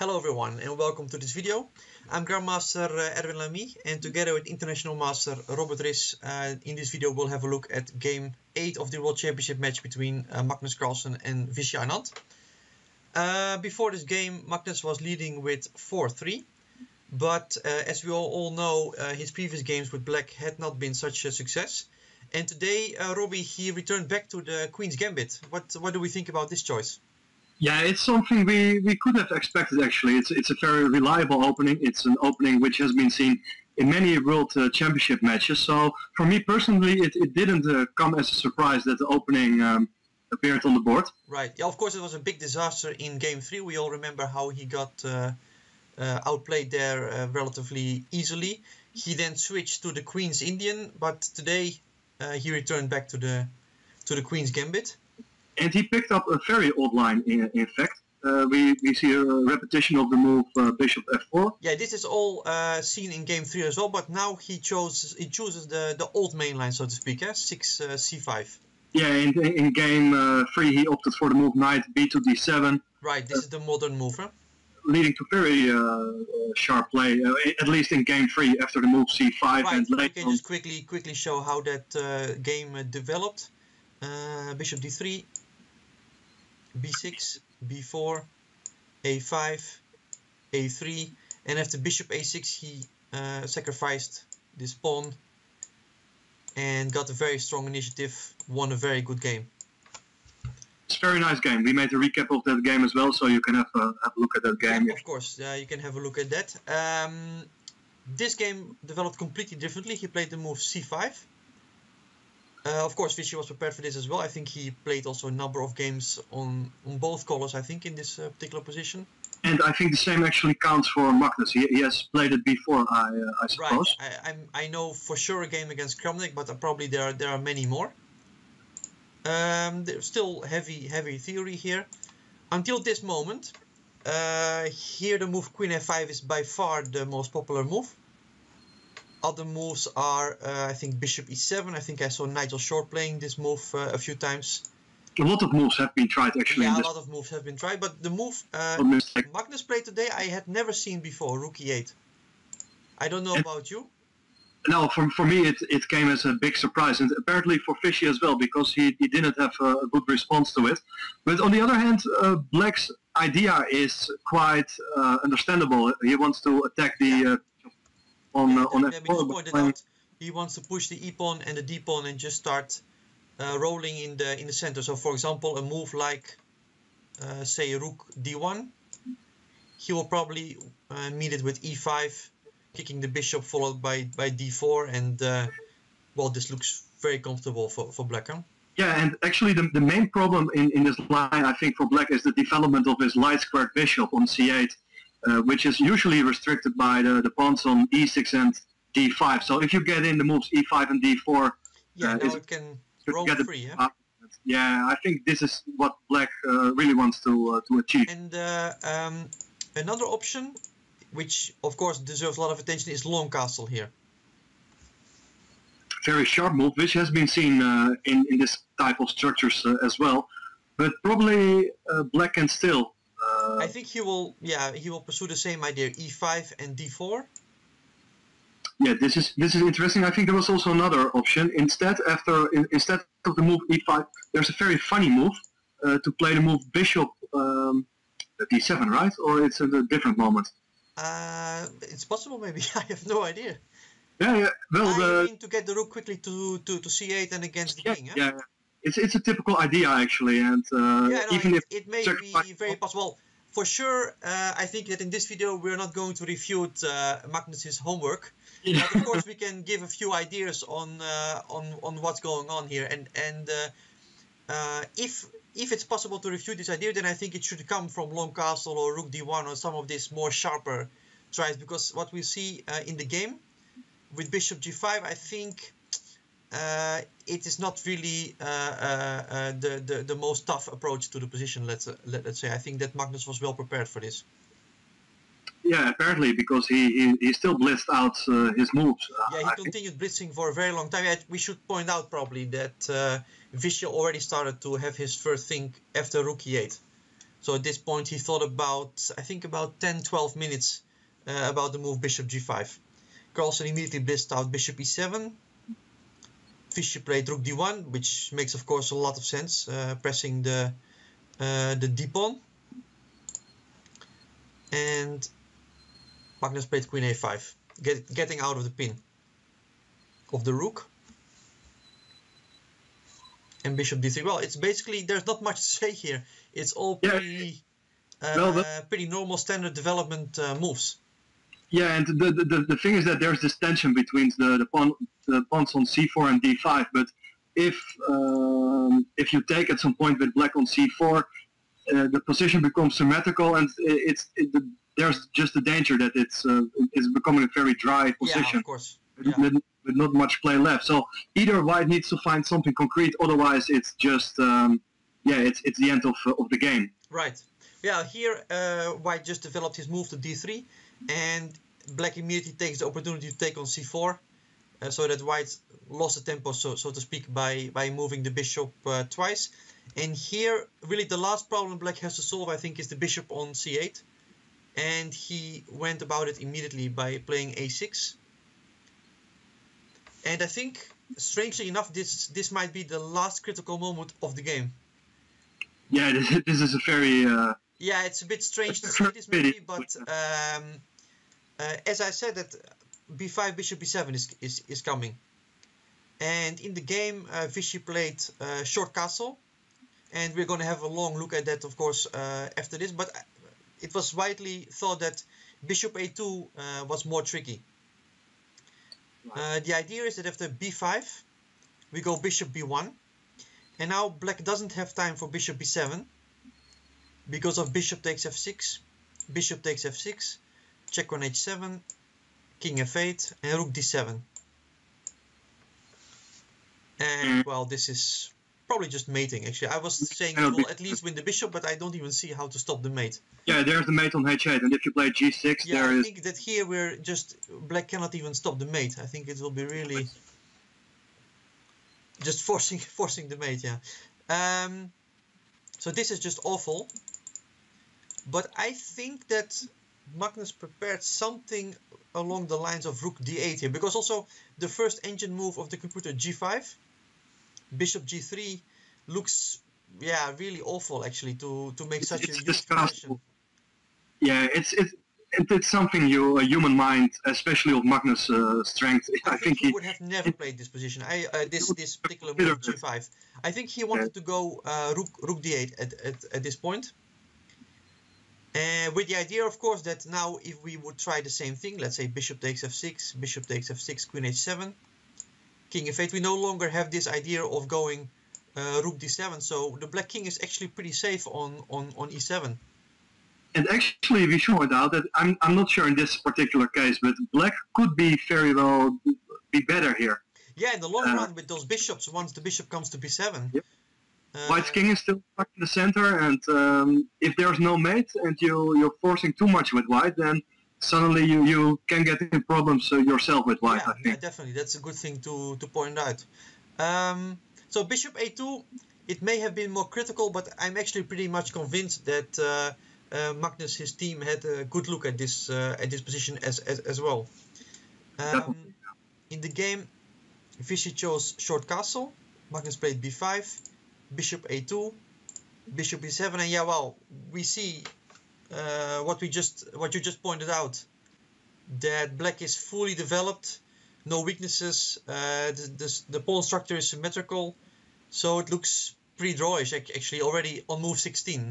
Hello everyone and welcome to this video. I'm Grandmaster Erwin Lamy, and together with International Master Robert Ris, in this video we'll have a look at Game 8 of the World Championship match between Magnus Carlsen and WCM Anand. Before this game, Magnus was leading with 4-3, but as we all know, his previous games with Black had not been such a success. And today, Robbie, he returned back to the Queen's Gambit. What do we think about this choice? Yeah, it's something we could have expected, actually. It's a very reliable opening. It's an opening which has been seen in many World Championship matches. So, for me personally, it didn't come as a surprise that the opening appeared on the board. Right. Yeah, of course, it was a big disaster in Game 3. We all remember how he got outplayed there relatively easily. He then switched to the Queen's Indian, but today he returned back to the Queen's Gambit. And he picked up a very odd line, in fact. We see a repetition of the move Bishop F4. Yeah, this is all seen in Game 3 as well, but now he chooses the old main line, so to speak, 6 C5. Yeah, in Game 3 he opted for the move Knight B2 D7. Right, this is the modern move, huh? Leading to very sharp play, at least in Game 3 after the move C5. Right, and we can just quickly show how that game developed. Bishop D3. B6, B4, A5, A3, and after Bishop A6 he sacrificed this pawn and got a very strong initiative, won a very good game. It's a very nice game. We made a recap of that game as well, so you can have a look at that game. Yeah, of course, you can have a look at that. This game developed completely differently. He played the move C5. Of course, Vichy was prepared for this as well. I think he played also a number of games on both colors, I think, in this particular position. And I think the same actually counts for Magnus. He has played it before, I suppose. Right. I know for sure a game against Kramnik, but probably there are many more. There's still heavy theory here. Until this moment, here the move Queen F5 is by far the most popular move. Other moves are, I think, Bishop E7. I think I saw Nigel Short playing this move a few times. A lot of moves have been tried, actually. Yeah, a lot of moves have been tried. But the move Magnus played today, I had never seen before, Rook E8. I don't know about you. No, for me it came as a big surprise. And apparently for Fishy as well, because he didn't have a good response to it. But on the other hand, Black's idea is quite understandable. He wants to attack the... Let me just point it out. He wants to push the E pawn and the D pawn and just start rolling in the center. So, for example, a move like, say, Rook D1, he will probably meet it with E5, kicking the bishop, followed by D4, and well, this looks very comfortable for Black. Huh? Yeah, and actually the main problem in this line, I think, for Black is the development of his light squared bishop on C8. Which is usually restricted by the pawns on E6 and D5. So if you get in the moves E5 and D4... Yeah, now it can roam free, yeah? Yeah, I think this is what Black really wants to achieve. And another option, which of course deserves a lot of attention, is long castle here. Very sharp move, which has been seen in this type of structures as well. But probably Black can still... I think he will pursue the same idea, E5 and D4. Yeah, this is interesting. I think there was also another option. Instead of the move E5, there's a very funny move to play the move Bishop D7, right? Or it's at a different moment? It's possible, maybe. I have no idea. Yeah. Well, I mean to get the rook quickly to C8 and against the king. Yeah. It's a typical idea, actually, and even if it may be very possible. For sure, I think that in this video we're not going to refute Magnus's homework, but of course we can give a few ideas on what's going on here. And if it's possible to refute this idea, then I think it should come from long castle or Rook D1 or some of these more sharper tries, because what we see in the game with Bishop G5, I think. It is not really the most tough approach to the position. Let's say I think that Magnus was well prepared for this. Yeah, apparently, because he still blitzed out his moves. Yeah, he continued blitzing for a very long time. We should point out probably that Vichy already started to have his first thing after Rook E8. So at this point he thought about, I think about 10-12 minutes about the move bishop g5. Carlsen immediately blitzed out bishop e7. Fischer played rook d1, which makes of course a lot of sense, pressing the d-pawn. And Magnus played queen a5, getting out of the pin of the rook. And bishop d3. Well, it's basically, there's not much to say here. It's all pretty, pretty normal standard development moves. Yeah, and the thing is that there's this tension between the pawns on c4 and d5. But if you take at some point with black on c4, the position becomes symmetrical, and there's just the danger that it's becoming a very dry position. Yeah, of course. With not much play left. So either white needs to find something concrete, otherwise it's just it's the end of the game. Right. Yeah, here white just developed his move to d3, and black immediately takes the opportunity to take on c4, so that white lost the tempo, so to speak, by moving the bishop twice. And here, really the last problem black has to solve, I think, is the bishop on c8, and he went about it immediately by playing a6. And I think, strangely enough, this might be the last critical moment of the game. Yeah, this is a very... yeah, it's a bit strange to say this maybe, but as I said, that b5, bishop b7 is coming. And in the game, Vichy played short castle, and we're going to have a long look at that, of course, after this. But it was widely thought that bishop a2 was more tricky. The idea is that after b5, we go bishop b1, and now black doesn't have time for bishop b7 because of bishop takes f6, bishop takes f6, check on h7, king f8, and rook d7. And well, this is probably just mating. Actually, I was saying he will at least win the bishop, but I don't even see how to stop the mate. Yeah, there's the mate on h8, and if you play g6, yeah, I think that here we're just, black cannot even stop the mate. I think it will be really just forcing the mate. Yeah. So this is just awful. But I think that Magnus prepared something along the lines of rook d8 here, because also the first engine move of the computer g5, bishop g3, looks really awful actually to make such a huge position. Yeah, it's something a human mind, especially of Magnus' strength. I think he would have never played this position. This particular move g5. I think he wanted to go rook d8 at this point. With the idea, of course, that now if we would try the same thing, let's say bishop takes f6, bishop takes f6, queen h7, king f8, we no longer have this idea of going rook d7, so the black king is actually pretty safe on e7. And actually, we should point out that I'm not sure in this particular case, but black could be very well be better here. Yeah, in the long run with those bishops, once the bishop comes to b7. Yep. White's king is still stuck in the center, and if there's no mate and you're forcing too much with white, then suddenly you can get in problems yourself with white. Yeah, I think. Yeah, definitely. That's a good thing to point out. So bishop a2, it may have been more critical, but I'm actually pretty much convinced that Magnus, his team, had a good look at this position as well. In the game, Vichy chose short castle. Magnus played b5. Bishop a2, bishop b7, and yeah, well, we see what you just pointed out, that black is fully developed, no weaknesses, the pawn structure is symmetrical, so it looks pretty drawish actually already on move 16.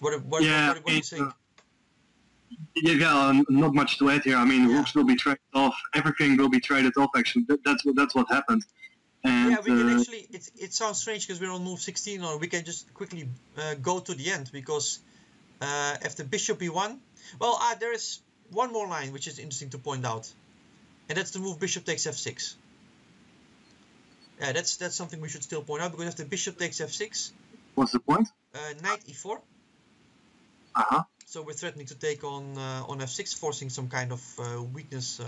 What do you think? Yeah, not much to add here. I mean, rooks will be traded off, everything will be traded off. Actually, that's what happened. And, yeah, we can actually, it sounds strange because we're on move 16, or we can just quickly go to the end, because after bishop b1, well, there is one more line which is interesting to point out, and that's the move bishop takes f6. Yeah, that's something we should still point out, because after bishop takes f6... What's the point? Knight e4. So we're threatening to take on f6, forcing some kind of weakness.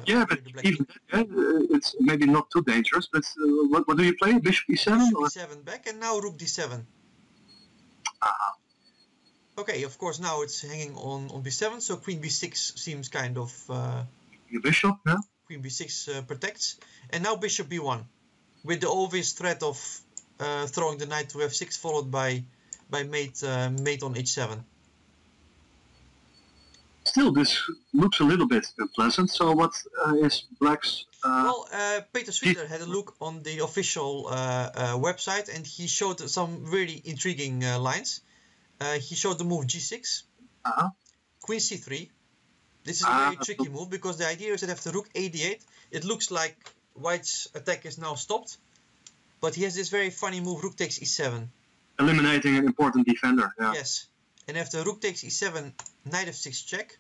Yeah, but even it's maybe not too dangerous. But what do you play? Bishop e7? Bishop e7 back, and now rook d7. Okay, of course now it's hanging on b7, so queen b6 seems kind of... Your bishop, yeah. Queen b6 protects. And now bishop b1, with the obvious threat of throwing the knight to f6, followed by mate on h7. Still, this looks a little bit unpleasant. So what is black's... Well, Peter Sweeter had a look on the official website, and he showed some really intriguing lines. He showed the move g6, queen c3. This is a very tricky move, because the idea is that after rook a8, it looks like white's attack is now stopped. But he has this very funny move, rook takes e7. Eliminating an important defender, yeah. Yes. And after rook takes e7, knight f6 check,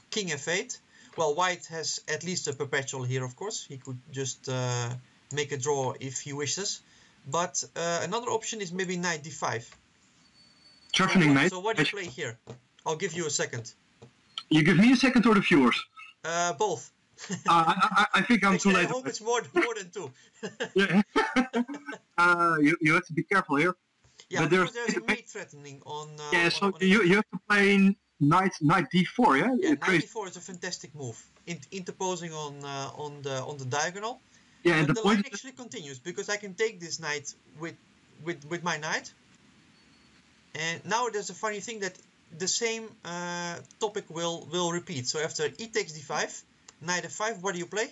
king f8. Well, white has at least a perpetual here, of course. He could just make a draw if he wishes. But another option is maybe knight d5. Threatening mate. So what do you play here? I'll give you a second. You give me a second or the viewers? Both. I think I'm Actually, too late. I hope it's more than two. Yeah. You have to be careful here. Yeah, but there's a mate threatening on... yeah, so you have to play knight d4, yeah? Yeah, knight d4 is a fantastic move. Interposing on the diagonal. Yeah, and but the line point actually continues, because I can take this knight with my knight. And now there's a funny thing that the same topic will repeat. So after e takes d5, knight f5, what do you play?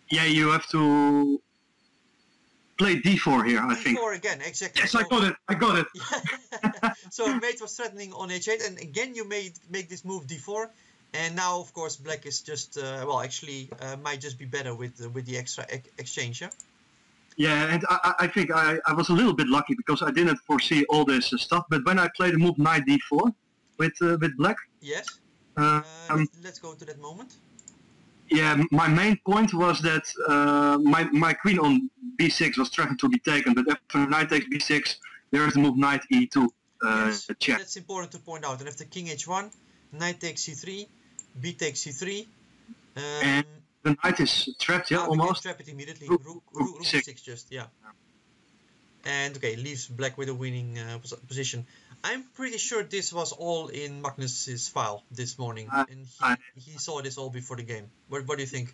Yeah, you have to play d4 here, I think. d4 again, exactly. Yes, so, I got it. So mate was threatening on h8, and again you make this move d4. And now, of course, black is just, well, actually, might just be better with the extra exchange, yeah? Yeah, and I think I was a little bit lucky, because I didn't foresee all this stuff. But when I played the move knight d4 with black... Yes. Let's go to that moment. Yeah, my main point was that my queen on b6 was threatened to be taken, but after knight takes b6, there is the move knight e2 yes, check. That's important to point out. And after king h1, knight takes c3, b takes c3. And the knight is trapped, yeah, almost. Trap it immediately. Rook e6 just, yeah. And okay, leaves black with a winning position. I'm pretty sure this was all in Magnus's file this morning, and he saw this all before the game. What do you think?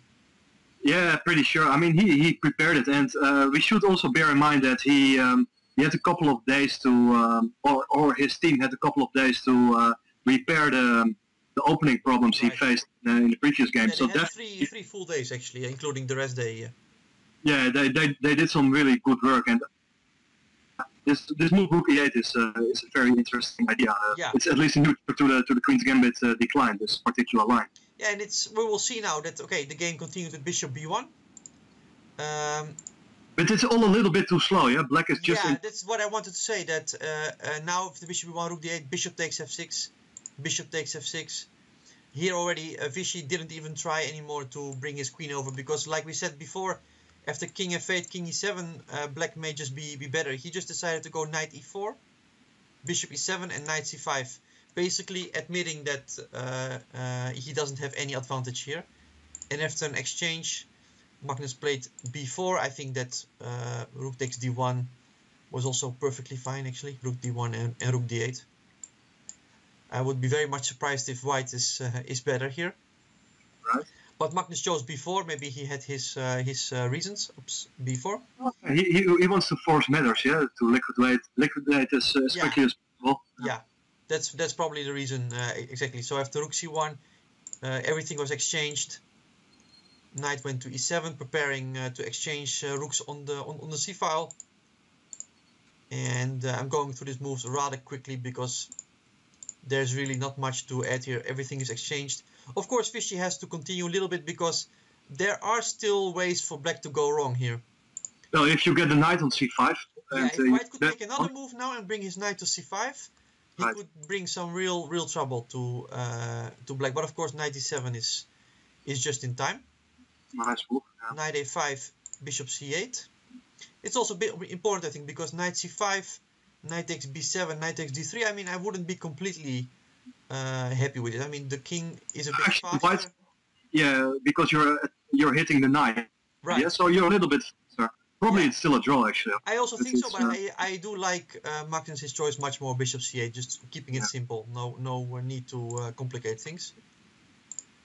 Yeah, pretty sure. I mean, he prepared it, and we should also bear in mind that he had a couple of days to, or his team had a couple of days to repair the opening problems he faced in the previous game. Yeah, so they had three full days actually, including the rest day. Yeah, they did some really good work, and this move rook e8 is a very interesting idea. Yeah. It's at least new to the Queens Gambit Declined, this particular line. Yeah, and we will see now that the game continues with bishop b1. But it's all a little bit too slow, yeah. Black is just. Yeah, that's what I wanted to say. That now if the bishop b1, rook d8, bishop takes f6, bishop takes f6. Here already, Vichy didn't even try anymore to bring his queen over, because, like we said before, after king f8, king e7, black may just be better. He just decided to go knight e4, bishop e7, and knight c5, basically admitting that he doesn't have any advantage here. And after an exchange, Magnus played b4. I think that rook takes d1 was also perfectly fine, actually. Rook d1 and rook d8. I would be very much surprised if white is better here. Right. But Magnus chose b4. Maybe he had his reasons. Oops, b4. He wants to force matters, yeah, to liquidate as quickly as possible. Yeah, that's probably the reason exactly. So after rook c1, everything was exchanged. Knight went to e7, preparing to exchange rooks on the c file. And I'm going through these moves rather quickly, because there's really not much to add here. Everything is exchanged. Of course, Vichy has to continue a little bit, because there are still ways for black to go wrong here. Well, if you get the knight on c5... Yeah, if white could make another move now and bring his knight to c5, he could bring some real trouble to black. But of course, knight d7 is just in time. Nice move. Yeah. Knight a5, bishop c8. It's also a bit important, I think, because knight c5, knight takes b7, knight takes d3. I mean, I wouldn't be completely happy with it. I mean, the king is a bit faster. White, yeah, because you're hitting the knight. Right. Yeah, so you're a little bit faster. Probably it's still a draw, actually. I also think so, but I do like Magnus' choice much more, bishop c8, just keeping it simple. No need to complicate things.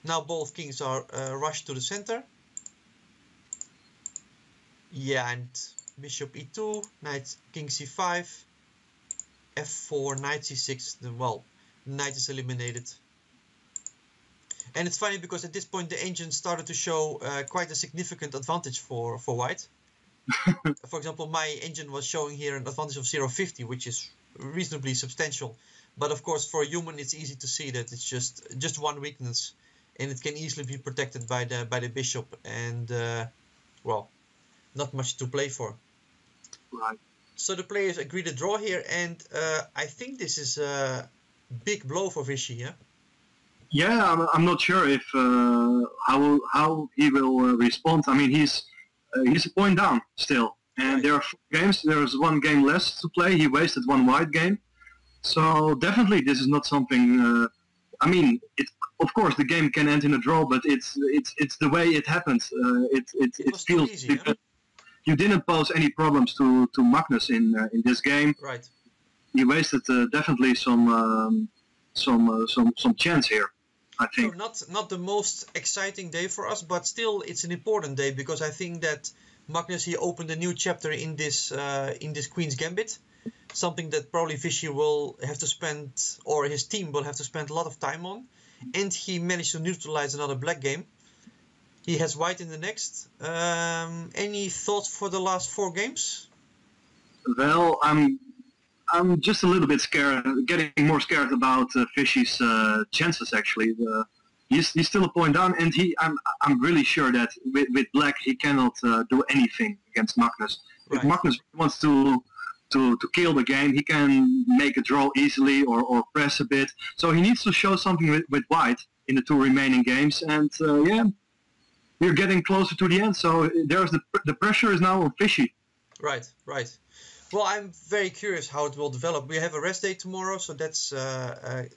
Now both kings are rushed to the center. Yeah, and bishop e2, knight, king c5, f4, knight c6. Well, knight is eliminated. And it's funny because at this point the engine started to show quite a significant advantage for white. For example, my engine was showing here an advantage of 0.50, which is reasonably substantial. But of course, for a human, it's easy to see that it's just one weakness, and it can easily be protected by the bishop, and well, not much to play for. Right. So the players agree to draw here, and I think this is a big blow for Vishy, yeah? Yeah, I'm not sure if how he will respond. I mean, he's a point down still, and right. There are 4 games. There's 1 game less to play. He wasted 1 white game, so definitely this is not something. I mean, of course the game can end in a draw, but it's the way it happens. It feels easy, yeah? You didn't pose any problems to Magnus in this game. Right. He wasted definitely some chance here, I think. So not the most exciting day for us, but still it's an important day, because I think that Magnus, he opened a new chapter in this Queen's Gambit, something that probably Vishy will have to spend, or his team will have to spend a lot of time on, and he managed to neutralize another black game. He has white in the next. Any thoughts for the last 4 games? Well, I'm just a little bit scared, getting more scared about Vishy's chances. Actually, he's still a point down, and I'm really sure that with black he cannot do anything against Magnus. Right. If Magnus wants to kill the game, he can make a draw easily or press a bit. So he needs to show something with white in the 2 remaining games, and yeah, we're getting closer to the end. So there's the pressure is now on Vishy. Right, right. Well, I'm very curious how it will develop. We have a rest day tomorrow, so that's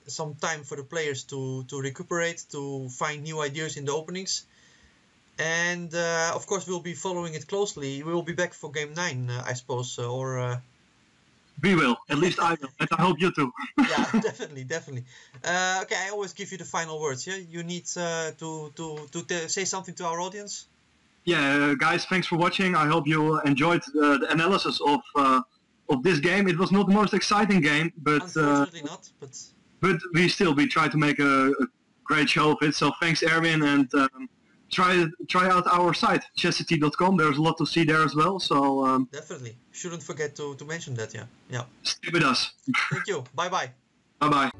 some time for the players to recuperate, to find new ideas in the openings. And of course, we'll be following it closely. We will be back for game 9, I suppose, or... We will. At least I will. And I hope you too. Yeah, definitely, definitely. Okay, I always give you the final words. Yeah, you need to say something to our audience. Yeah, guys, thanks for watching. I hope you enjoyed the analysis of this game. It was not the most exciting game, but unfortunately not. But we tried to make a great show of it. So thanks, Erwin, and try out our site chessity.com. There's a lot to see there as well. So definitely shouldn't forget to mention that. Yeah. Stay with us. Thank you. Bye bye. Bye bye.